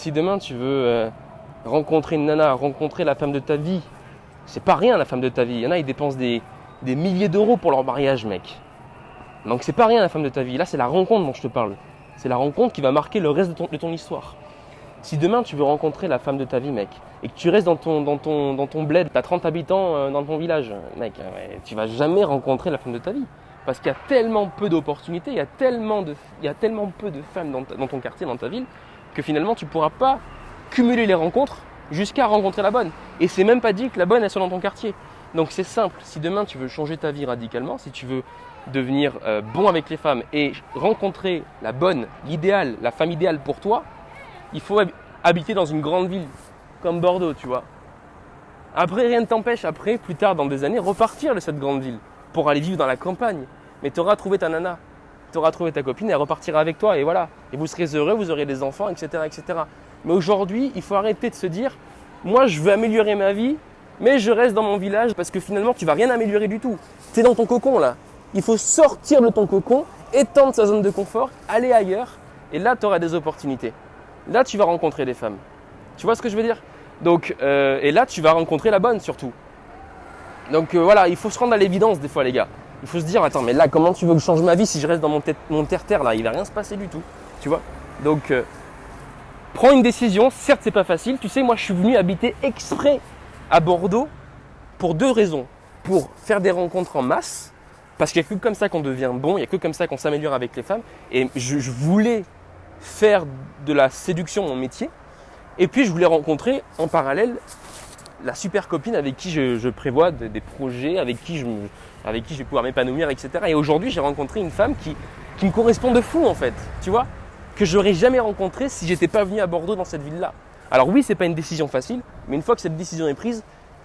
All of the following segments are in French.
si demain tu veux rencontrer une nana, rencontrer la femme de ta vie, c'est pas rien la femme de ta vie. Il y en a, ils dépensent des milliers d'euros pour leur mariage, mec. Donc c'est pas rien la femme de ta vie. Là, c'est la rencontre dont je te parle. C'est la rencontre qui va marquer le reste de ton histoire. Si demain tu veux rencontrer la femme de ta vie, mec, et que tu restes dans ton bled, tu as 30 habitants dans ton village, mec, tu vas jamais rencontrer la femme de ta vie. Parce qu'il y a tellement peu d'opportunités, il y a tellement peu de femmes dans ton quartier, dans ta ville, que finalement tu ne pourras pas cumuler les rencontres jusqu'à rencontrer la bonne. Et c'est même pas dit que la bonne elle soit dans ton quartier. Donc c'est simple, si demain tu veux changer ta vie radicalement, si tu veux devenir bon avec les femmes et rencontrer la bonne, l'idéal, la femme idéale pour toi, il faut habiter dans une grande ville comme Bordeaux, tu vois. Après, rien ne t'empêche, après, plus tard, dans des années, repartir de cette grande ville pour aller vivre dans la campagne. Mais tu auras trouvé ta nana, tu auras trouvé ta copine, elle repartira avec toi et voilà. Et vous serez heureux, vous aurez des enfants, etc., etc. Mais aujourd'hui, il faut arrêter de se dire, moi, je veux améliorer ma vie, mais je reste dans mon village parce que finalement, tu ne vas rien améliorer du tout. Tu es dans ton cocon là. Il faut sortir de ton cocon, étendre sa zone de confort, aller ailleurs et là, tu auras des opportunités. Là, tu vas rencontrer des femmes. Tu vois ce que je veux dire? Donc, et là, tu vas rencontrer la bonne surtout. Donc voilà, il faut se rendre à l'évidence des fois, les gars. Il faut se dire, attends, mais là, comment tu veux que je change ma vie si je reste dans mon terre-terre là? Il va rien se passer du tout. Tu vois? Donc, prends une décision. Certes, c'est pas facile. Tu sais, moi, je suis venu habiter exprès à Bordeaux pour deux raisons. Pour faire des rencontres en masse, parce qu'il n'y a que comme ça qu'on devient bon, il n'y a que comme ça qu'on s'améliore avec les femmes. Et je voulais faire de la séduction mon métier. Et puis, je voulais rencontrer en parallèle la super copine avec qui je prévois des projets, avec qui je vais pouvoir m'épanouir, etc. Et aujourd'hui, j'ai rencontré une femme qui me correspond de fou, en fait, tu vois, que je n'aurais jamais rencontrée si je n'étais pas venu à Bordeaux dans cette ville-là. Alors oui, ce n'est pas une décision facile, mais une fois que cette décision est prise,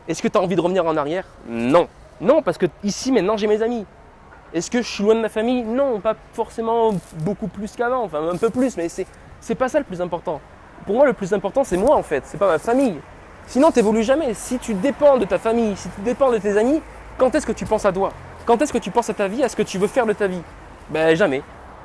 est-ce que tu as envie de revenir en arrière? Non. Non, parce que ici, maintenant, j'ai mes amis. Est-ce que je suis loin de ma famille? Non, pas forcément beaucoup plus qu'avant, enfin un peu plus, mais c'est pas ça le plus important. Pour moi, le plus important, c'est moi, en fait, c'est pas ma famille. Sinon, tu n'évolues jamais. Si tu dépends de ta famille, si tu dépends de tes amis, quand est-ce que tu penses à toi? Quand est-ce que tu penses à ta vie, à ce que tu veux faire de ta vie? Ben jamais.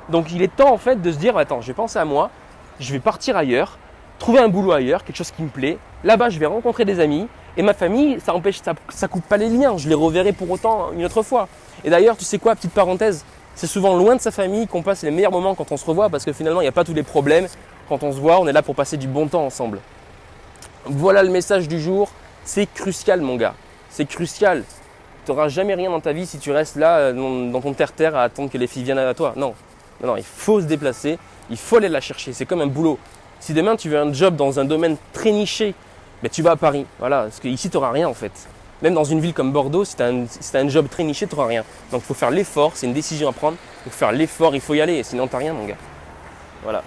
Donc il est temps en fait de se dire, attends, je vais penser à moi, je vais partir ailleurs, trouver un boulot ailleurs, quelque chose qui me plaît. Là-bas, je vais rencontrer des amis et ma famille, ça coupe pas les liens. Je les reverrai pour autant une autre fois. Et d'ailleurs, tu sais quoi, petite parenthèse, c'est souvent loin de sa famille qu'on passe les meilleurs moments quand on se revoit parce que finalement, il n'y a pas tous les problèmes. Quand on se voit, on est là pour passer du bon temps ensemble. Voilà le message du jour, c'est crucial mon gars, c'est crucial. Tu n'auras jamais rien dans ta vie si tu restes là dans ton terre-terre à attendre que les filles viennent à toi. Non, il faut se déplacer, il faut aller la chercher, c'est comme un boulot. Si demain tu veux un job dans un domaine très niché, tu vas à Paris, voilà, parce qu'ici tu n'auras rien en fait. Même dans une ville comme Bordeaux, si tu as un job très niché, tu n'auras rien. Donc il faut faire l'effort, c'est une décision à prendre, il faut faire l'effort, il faut y aller, sinon tu n'as rien mon gars. Voilà.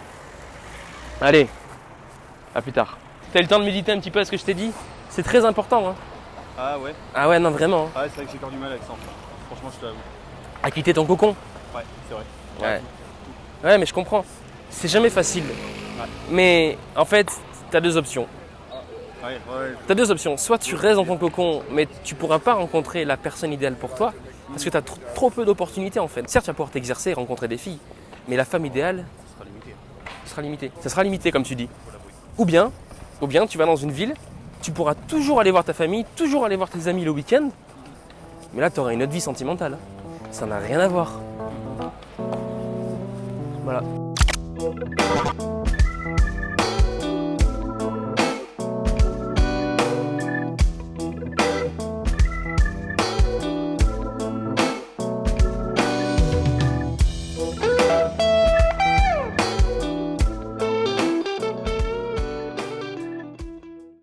Allez, à plus tard. Tu as eu le temps de méditer un petit peu à ce que je t'ai dit? C'est très important. Hein. Ah ouais? Ah ouais, non, vraiment. Ah ouais, c'est vrai que j'ai encore du mal avec ça. Franchement, je te l'avoue. À quitter ton cocon? Ouais, c'est vrai. Ouais. Ouais, mais je comprends. C'est jamais facile. Ouais. Mais en fait, tu as deux options. Ouais. Tu as deux options. Soit tu restes dans ton cocon, mais tu ne pourras pas rencontrer la personne idéale pour toi, parce que tu as trop peu d'opportunités en fait. Certes, tu vas pouvoir t'exercer et rencontrer des filles, mais la femme idéale, ça sera limité comme tu dis. Ou bien, tu vas dans une ville, tu pourras toujours aller voir ta famille, toujours aller voir tes amis le week-end, mais là, tu auras une autre vie sentimentale. Ça n'a rien à voir. Voilà.